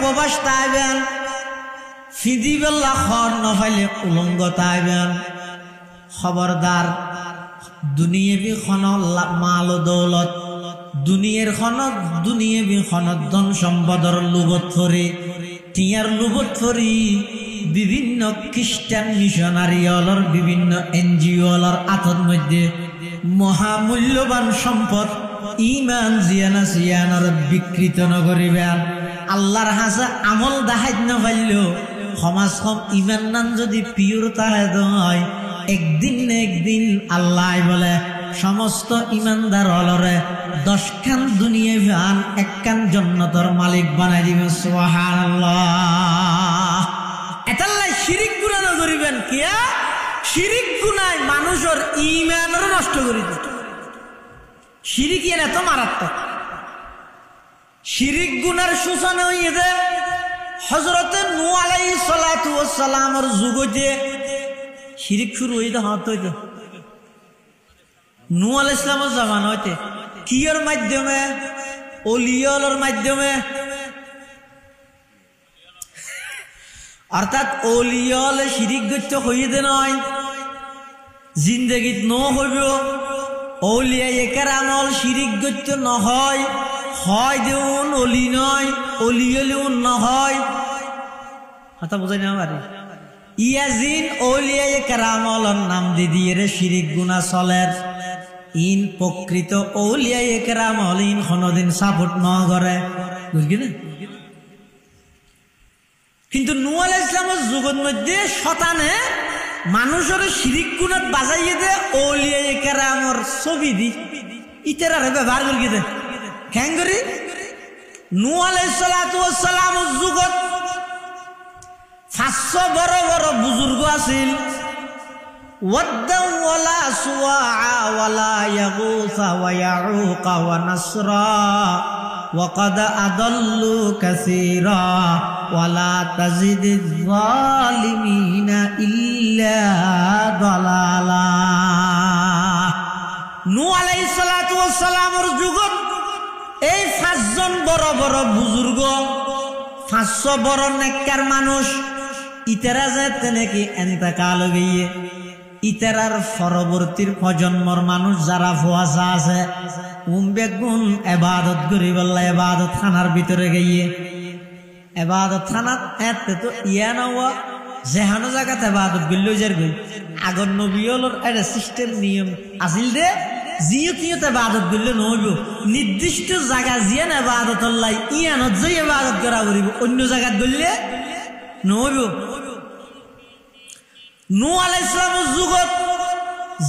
উপবাস তাইবেন, ফিদি বেলা খর নফাইলে উলঙ্গ তাইবেন। খবরদার দুনিয়াবি খন মাল দৌলত, দুনিয়ার খনত দুনিয়াবি খনত ধন সম্পদর লোভত ফরি, টিয়ার লোভত ফরি বিভিন্ন খ্রিস্টান মিশনারি অলর বিভিন্ন এনজিওলর আতর মধ্যে মহামূল্যবান সম্পদ ইমান জিয়ানা সিয়ানর বিকৃত নকরিবেন। আল্লাহর হাসা আমল দেখাইত নপাইলেও সমাজখন ইমান নান যদি পিওর তাহে হয়, একদিন না একদিন আল্লাহ বলে সমস্ত ইমানদার অলরে 10 খান দুনিয়া ভান 1 খান জান্নাতের মালিক বানাই দিবেন। সুবহানাল্লাহ। এটাল্লাই শিরিক গুনাহ নকরিবেন। কিয়া শিরিক গুনাহ মানুষের ঈমানও নষ্ট করে দিত। শিরিক এত মারাত্মক। শিরিক গুনার সূচনা হইছে হযরতে নূহ আলাইহিস সালাতু ওয়াস সালামের যুগে শিরিক শুরু হইতে হতো। নূহ আলাইহিস সালামের জামানা হইতে কিয়ের মাধ্যমে? ওলিয়ার মাধ্যমে। অর্থাৎ ওলিয়ালে শিরিক গত্য হইতে নয়, জিন্দেগিত ন হইব। ওলিয়ায়ে কেরামল শিরিক গত্য নহয়, হয় দেউন অলি নয়, অলি হলেউন নহয়। কথা বুঝাই না পারি? ইয়াজিন ওলিয়ায়ে কেরামলর নাম দিয়ে শিরিক গুনাহ চলের। ইন প্রকৃত ওলিয়ায়ে কেরামল ইন কোনদিন সাপোর্ট ন করে, বুঝলি না? কিন্তু নূহ আলাইহিস সালামের যুগের মধ্যে শতানে মানুষের শিরিক গুনাহ বাজাইয়ে দে ওলিয়ায়ে কেরামর ছবি দি ইতেরারে ব্যবহার করি দে। কেন করি? নূহ আলাইহিস সালাতু ওয়াস সালামের যুগত 500 বড় বড় বুজুর্গ আছিল। ওয়াদ্দা ওয়ালা সুওয়া ওয়ালা ইয়াগুসা ওয়া ইয়াউকা ওয়া নাসরা وقد أضلوا كثيرا ولا تزد الظالمين إلا ضلالا। নূহ আলাইহিস সালাতু ওয়াস সালামের যুগত এই 5 জন বড় বড় বুজুর্গ, 500 বড় নেককার মানুষ ইতারা যেতে নাকি এন্তেকাল হইয়ে, ইতারার পরবর্তীর প্রজন্মর মানুষ যারা ফুয়াশা আছে বেগুন এবাদত করি বললা এবাদত খানার ভিতরে গিয়ে এবাদত খানাত এতে তো ইয়া না যেহানো জায়গাতে এবাদত গেল যার গই আগর নবীলর একটা সিস্টেম নিয়ম আসিল দে, জিও তিওতে এবাদত গেলে নহইব। নির্দিষ্ট জায়গা জিয়া না এবাদত লাই ইয়ানত যে এবাদত করা করিব, অন্য জায়গাত গেলে নহইব। নূহ আলাইহিস সালামের যুগত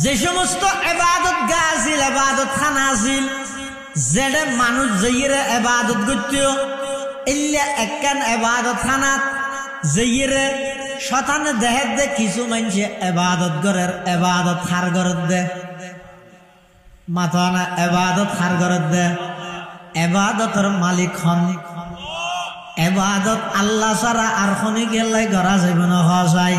যে সমস্ত এবাদত গা আছিল, এবাদত খানা আছিল, যেটা মানুষ যাইয়ে এবাদত করত, এলিয়া একখান এবাদত খানাত যাইয়ে শতানে দেহের দে কিছু মানুষে এবাদত গরের এবাদত হার গরত দে, মাথা না এবাদত হার গরত দে। এবাদতের মালিক হন, এবাদত আল্লাহ ছাড়া আর খনি গেলাই গড়া যাবে না হসাই।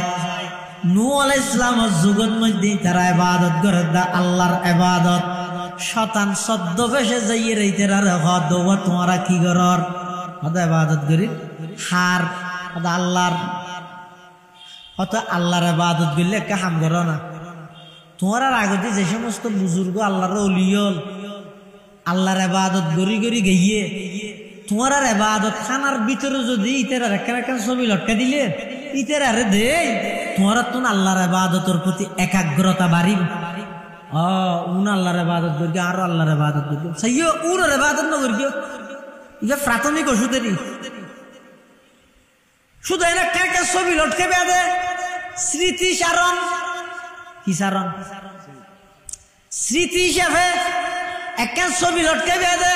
নূহ আলাইহিস সালামের যুগের মধ্যে তারা ইবাদত করে দা আল্লাহর ইবাদত। শতান ছদ্মবেশে যাইয়ে রাইতেরারে হদ তোমরা কি করর? হদ ইবাদত করি হার হদ আল্লাহর, হত আল্লাহর ইবাদত করলে কে হাম করো না। তোমার আগতে যে সমস্ত বুজুর্গ আল্লাহর ওলিয়ল আল্লাহর ইবাদত গরি গরি গিয়ে তোমার ইবাদত খানার ভিতরে যদি ইতেরা একটা ছবি লটকা দিলে ইতেরারে দে তোমার তো আল্লাহর ইবাদতের প্রতি একাগ্রতা বাড়িব। উন আল্লাহর ইবাদত করি আর আল্লাহর ইবাদত করি সাইও উন ইবাদত না করি এটা প্রাথমিক ওষুধেরই শুধু এরা কে ছবি লটকে বেঁধে স্মৃতি সারণ কি সারণ স্মৃতি হিসাবে একটা ছবি লটকে বেঁধে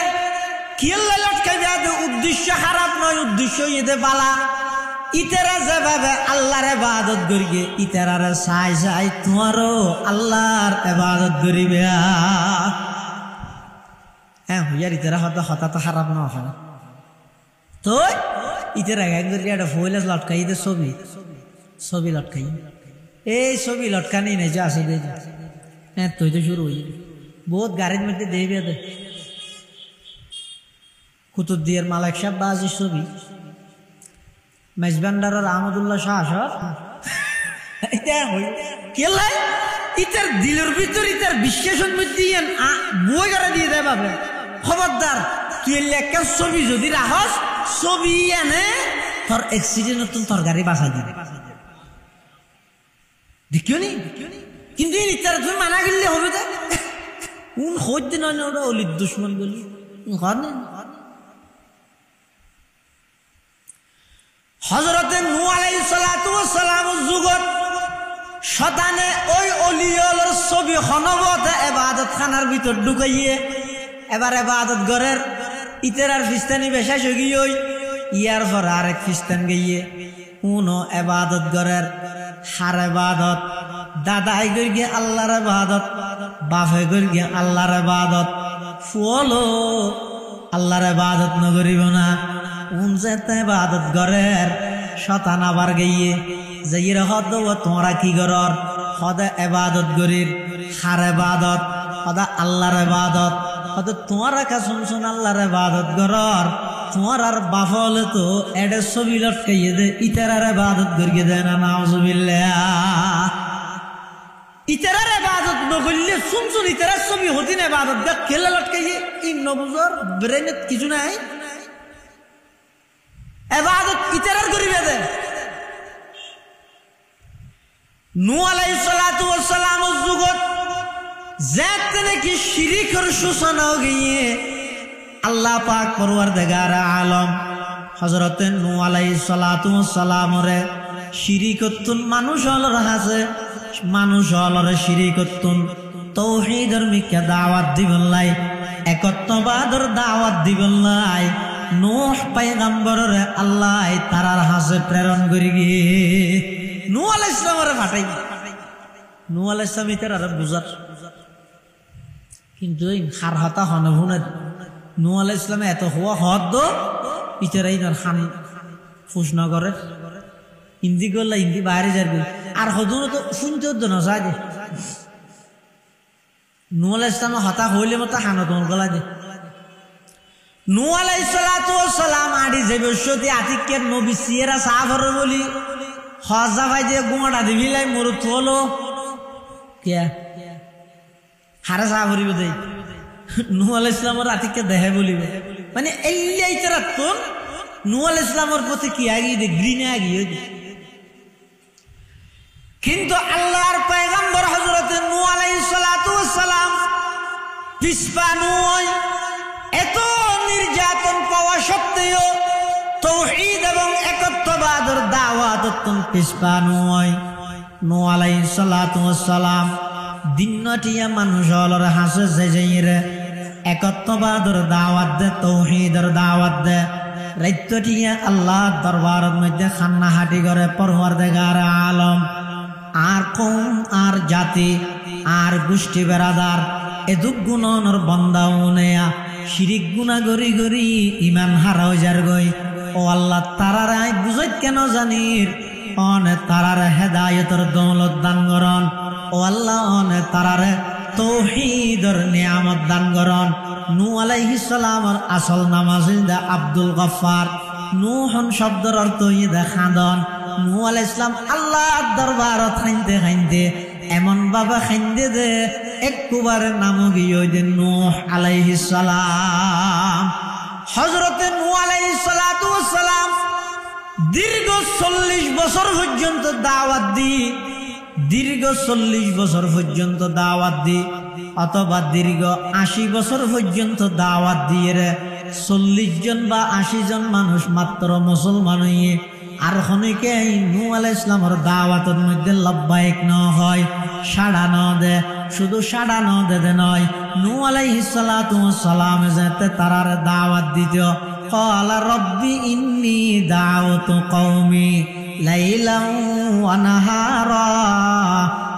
কিল্লা লটকে বেঁধে উদ্দেশ্য খারাপ নয়, উদ্দেশ্য ইয়েতে বালা। ইতারা যেভাবে আল্লাহর ইবাদত করিবে ইতারারে চাই চাই তোমারও আল্লাহর ইবাদত করিবে। হ্যাঁ হইয়ার ইতারা হয়তো হঠাৎ খারাপ না হয় তো ইতারা গান করি একটা ফুলে লটকাই দে ছবি ছবি লটকাই এই ছবি লটকানি নাই যা আছে হ্যাঁ তুই তো শুরু হয়ে বহুত গাড়ির মধ্যে দেবে দে কুতুবদিয়ার মালিক সাহেব বাজি ছবি মেজবান্ডারের আহমদুল্লাহ শাহ এটা হই কেলাই ইতার দিলের ভিতর ইতার বিশ্বাসের মধ্যে বই করে দিয়ে দেয় বাবা খবরদার তুই একটা ছবি যদি রাখস ছবি এনে তোর অ্যাক্সিডেন্ট নতুন তোর গাড়ি বাঁচা দিবে দেখিও নি কিন্তু ইতার তুমি মানা গেলে হবে না কোন হইতে নয় ওটা অলির দুশ্মন বলি হযরতে নূহ আলাইহিস সালাতু ওয়াস সালামের যুগত শতানে ওই অলিয়লের ছবি হনবতে ইবাদত খানার ভিতর ঢুকাইয়ে এবার ইবাদত ঘরের ইতেরার ফিস্তানি বেশাস গিয়ে ইয়ার পর আরেক ফিস্তান গিয়ে উনো ইবাদত ঘরের হার ইবাদত দাদাই গিয়ে আল্লাহর ইবাদত বাপে গিয়ে আল্লাহর ইবাদত ফুলো আল্লাহর ইবাদত নগরিব না উন যেতে ইবাদত ঘরের শতান আবার গিয়ে যাইয়ের হদ তোমরা কি করর হদে ইবাদত গরির হার ইবাদত হদা আল্লাহর ইবাদত হদে তোমারা কা শুনছুন আল্লাহর ইবাদত করর তোমার আর বাপ হলে তো এডে ছবি লটকাইয়ে দে ইতারার ইবাদত করিয়ে দেয় না নাউজুবিল্লাহ ইতারার ইবাদত নগরলে শুনছুন ইতারার ছবি হতি না ইবাদত দে খেলে লটকাইয়ে এই নবুজর ব্রেনে কিছু নাই ইবাদত ইতারার করিবে দে নূহ আলাইহিস সালাতু ওয়াস সালামের যুগত যেতে নাকি শিরকের সূচনা গিয়ে আল্লাহ পাক পরওয়ারদিগার আলম হযরতে নূহ আলাইহিস সালাতু ওয়াস সালামরে শিরকতুন মানুষ হলর হাসে মানুষ হলর শিরকতুন তাওহীদের মিকে দাওয়াত দিবল্লাই একত্ববাদের দাওয়াত দিবল্লাই নূহ পয়গম্বররে আল্লাহ তারার হাসে প্রেরণ করি গিয়ে নূহ আলাইহিস সালামরে পাঠাই নূহ আলাইহিস সালাম ইতার আর বুঝার কিন্তু এই হার হতা হনভুনে নূহ আলাইহিস সালামে এত হওয়া হদ ইতারাই না খান ফুসনগরের হিন্দি করলে হিন্দি বাইরে যাবে আর হদুন তো শুনতে হতো না সাজে নূহ আলাইহিস সালাম হতা হইলে মতো হানো তোমার গলা দে নূহ আলাইহিস সালাতু ওয়াস সালাম আদি যে বসতি আতিকের নবী সিয়েরা সাহাবর বলি হজা ভাই যে গুমাটা দিবিলাই মরুত হলো কে হারা সাহাবরিব দেই নূহ আলাইহিস সালামের আতিককে দেহে বলিবে মানে এই তারা তো নূহ আলাইহিস সালামের প্রতি কি আগিয়ে দে গ্রিনে আগিয়ে কিন্তু আল্লাহর পয়গম্বর হযরতে নূহ আলাইহিস সালাতু ওয়াস সালাম পিছপানো এত নির্যাতন পাওয়া সত্ত্বেও তাওহীদ এবং একত্ববাদের দাওয়াত পিছপানো নূহ আলাইহিস সালাতু ওয়াস সালাম দিনটিয়া মানুষ হলর হাসে যাইরে একত্ববাদের দাওয়াত দে তাওহীদের দাওয়াত দে রাইতটিয়া আল্লাহ দরবারের মধ্যে খান্না হাঁটি করে পরওয়ারদিগার আলম আর কওম আর জাতি আর গোষ্ঠী বেরাদার এদুক গুণনের বন্দাউনেয়া শিরিক গুণা গরি গরি ইমান হারাও যার গই ও আল্লাহ তারার আই বুঝাইত কেন জানির অনে তারার হেদায়েতের দৌলত দান করন ও আল্লাহ অনে তারার তাওহীদের নিয়ামত দান করন নূহ আলাইহিস সালামের আসল নাম আছিল আব্দুল গফফার নূহন শব্দের অর্থ ইদা খাদন নূহ আলাইহিস সালাম আল্লাহর দরবারত খাইতে খাইতে এমন বাবা খাইতে দে একবার নাম গিয়ে দে নূহ আলাইহিস সালাম হযরতে নূহ আলাইহিস সালাতু ওয়াস সালাম দীর্ঘ 40 বছর পর্যন্ত দাওয়াত দি দীর্ঘ 40 বছর পর্যন্ত দাওয়াত দি অথবা দীর্ঘ 80 বছর পর্যন্ত দাওয়াত দিয়ে 40 জন বা 80 জন মানুষ মাত্র মুসলমান হইয়ে আর খনিকে নূহ আলাইহিস সালামের দাওয়াতের মধ্যে লব্বাইক ন হয় সাড়া ন দে শুধু সাড়া ন দে নয় নূহ আলাইহিস সালাতু ওয়াস সালাম যেতে তারার দাওয়াত দিত ক্বালা রব্বি ইন্নী দাউতু কওমি লাইলান ওয়া নাহারা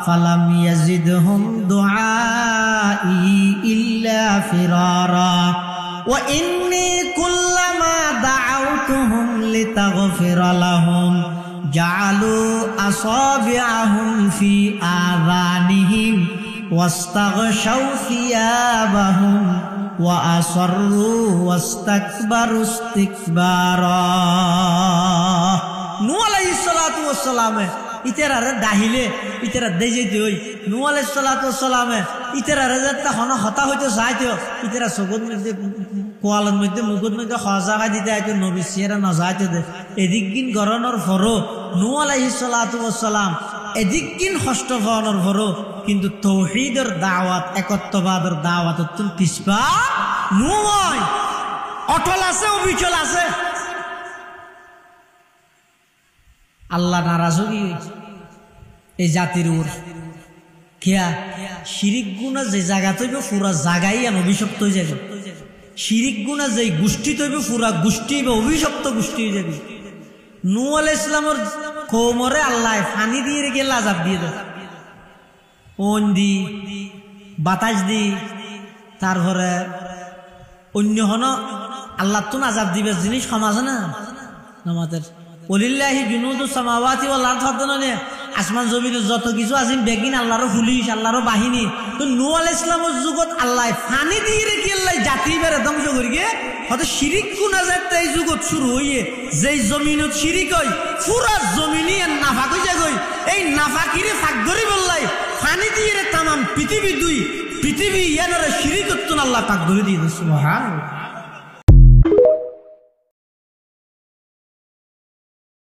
ফালাম ইয়াজিদহুম দুআই ইল্লা ফিরারা ওয়া ইন্নী কুল্লামা দাউতুহুম লিতাগফিরা লাহুম জাআলু আসাবিআহুম ফি আযানিহিম ওয়াস্তাগশাউ সিয়াবাহুম ওয়া আসরু ওয়াস্তাকবারু ইস্তিকবারা নূহ আলাইহিস সালাতু ওয়াস সালামে ইতারারে দাহিলে ইতারা দেইতে হই নূহ আলাইহিস সালাতু ওয়াস সালামে ইতারারে যেটা হন হতা হইতে চাইতো ইতারা সগত মধ্যে কোয়ালের মধ্যে মুখের মধ্যে হজাগা দিতে আইতো নবী সিরা না যাইতে দে এদিকগিন গরনের ফরো নূহ আলাইহিস সালাতু ওয়াস সালাম এদিকগিন কষ্ট হওয়ার ফরো কিন্তু তৌহিদের দাওয়াত একত্ববাদের দাওয়াত তুল পিছপা নয় অটল আছে অবিচল আছে আল্লাহ নারাজ হই এই জাতির উপর কিয়া শিরিক গুনাহ যে জায়গা তৈবে পুরা জায়গাই অভিশপ্ত হয়ে যাবে শিরিক গুনাহ যে গোষ্ঠী তৈবে পুরা গোষ্ঠী বা অভিশপ্ত গোষ্ঠী হয়ে যাবে নূহ আলাইহিস সালামের কওমরে আল্লাহ পানি দিয়ে রেখে আযাব দিয়ে দেয় ওন দি বাতাস দি তারপরে অন্য হন আল্লাহ তো আযাব দিবে জিনিস সমাজ না আমাদের ওলিল্লাহি জুনুদুস সামাওয়াতি ওয়াল আরদ হাদনানে আসমান জমিনে যত কিছু আছে বেগিন আল্লাহর পুলিশ আল্লাহর বাহিনী তো নূহ আলাইহিস সালামের যুগত আল্লাহ পানি দিয়ে রেখে আল্লাহ জাতি বেরে ধ্বংস করিয়ে হয়তো শিরিক গুনাহ যাতে এই যুগত শুরু হইয়ে যেই জমিনত শিরিক হয় পুরা জমিনই নাফাক হয়ে যায় এই নাফাকিরে ফাঁক ধরি বললাই পানি দিয়ে তামাম পৃথিবী দুই পৃথিবী ইয়ানরে শিরিকত আল্লাহ পাক ধরে দিয়ে সুবহানাল্লাহ